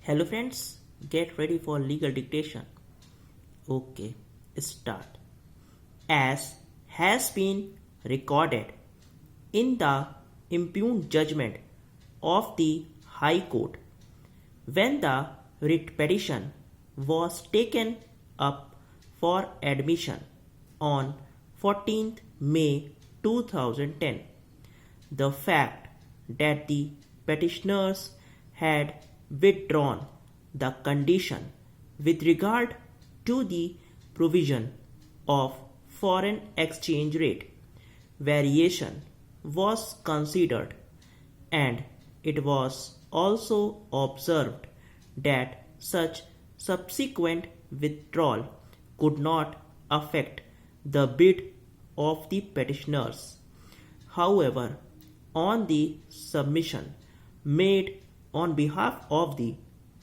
Hello friends, get ready for legal dictation. Okay, start. As has been recorded in the impugned judgment of the High Court, when the writ petition was taken up for admission on 14th May 2010, the fact that the petitioners had withdrawn the condition with regard to the provision of foreign exchange rate variation was considered, and it was also observed that such subsequent withdrawal could not affect the bid of the petitioners. However, on the submission made on behalf of the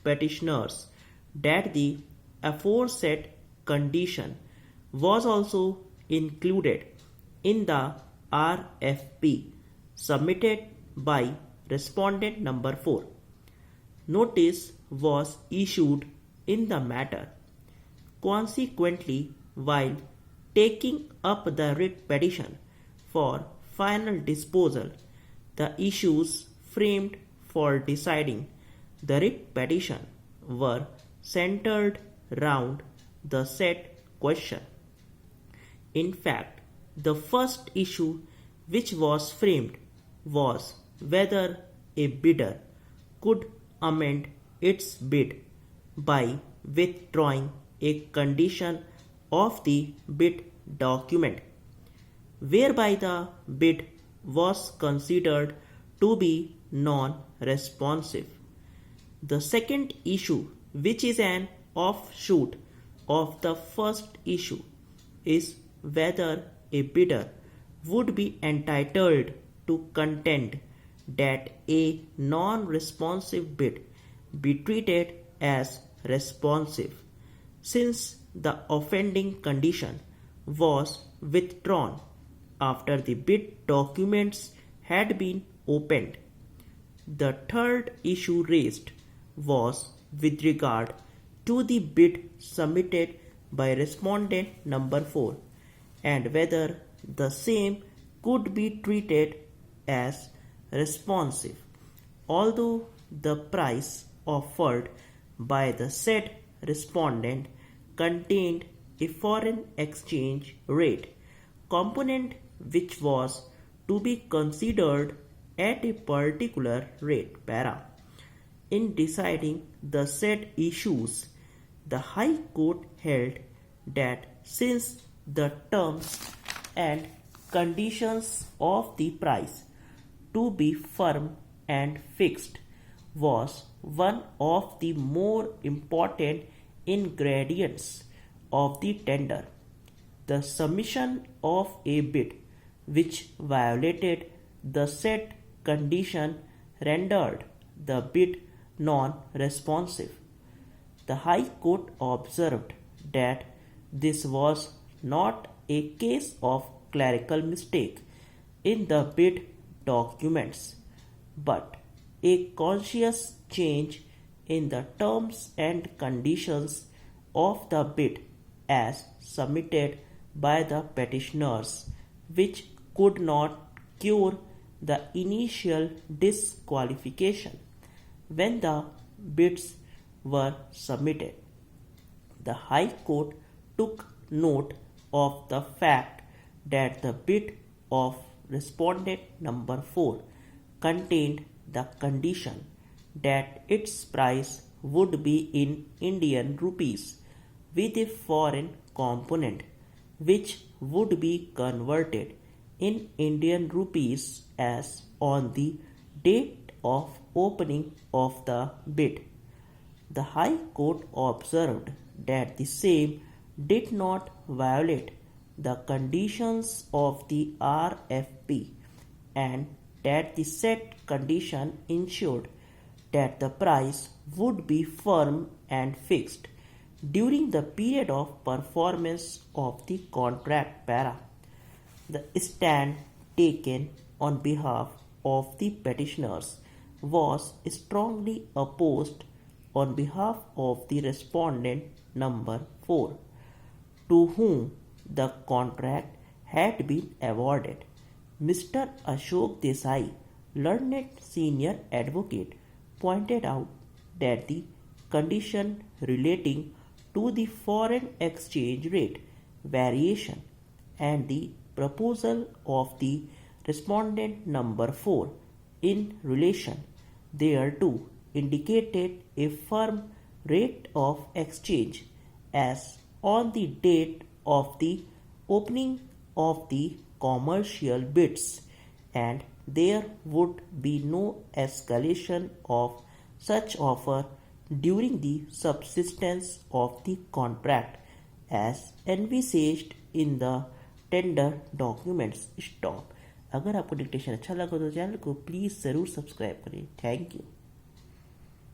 petitioners that the aforesaid condition was also included in the RFP submitted by respondent number 4. Notice was issued in the matter. Consequently, while taking up the writ petition for final disposal, the issues framed for deciding the writ petition were centered round the said question. In fact, the first issue which was framed was whether a bidder could amend its bid by withdrawing a condition of the bid document, whereby the bid was considered to be non-responsive. The second issue, which is an offshoot of the first issue, is whether a bidder would be entitled to contend that a non-responsive bid be treated as responsive, since the offending condition was withdrawn after the bid documents had been opened. The third issue raised was with regard to the bid submitted by respondent number 4 and whether the same could be treated as responsive, although the price offered by the said respondent contained a foreign exchange rate component which was to be considered at a particular rate para. In deciding the said issues, the High Court held that since the terms and conditions of the price to be firm and fixed was one of the more important ingredients of the tender, the submission of a bid which violated the said condition rendered the bid non-responsive. The High Court observed that this was not a case of clerical mistake in the bid documents, but a conscious change in the terms and conditions of the bid as submitted by the petitioners, which could not cure the initial disqualification when the bids were submitted. The High Court took note of the fact that the bid of respondent number 4 contained the condition that its price would be in Indian rupees with a foreign component which would be converted in Indian rupees as on the date of opening of the bid. The High Court observed that the same did not violate the conditions of the RFP and that the said condition ensured that the price would be firm and fixed during the period of performance of the contract para. The stand taken on behalf of the petitioners was strongly opposed on behalf of the respondent number 4, to whom the contract had been awarded. Mr. Ashok Desai, learned senior advocate, pointed out that the condition relating to the foreign exchange rate variation and the proposal of the respondent number 4 in relation thereto indicated a firm rate of exchange as on the date of the opening of the commercial bids, and there would be no escalation of such offer during the subsistence of the contract as envisaged in the tender documents. Stop. अगर आपको dictation अच्छा लगा तो channel को please ज़रूर subscribe करें। Thank you.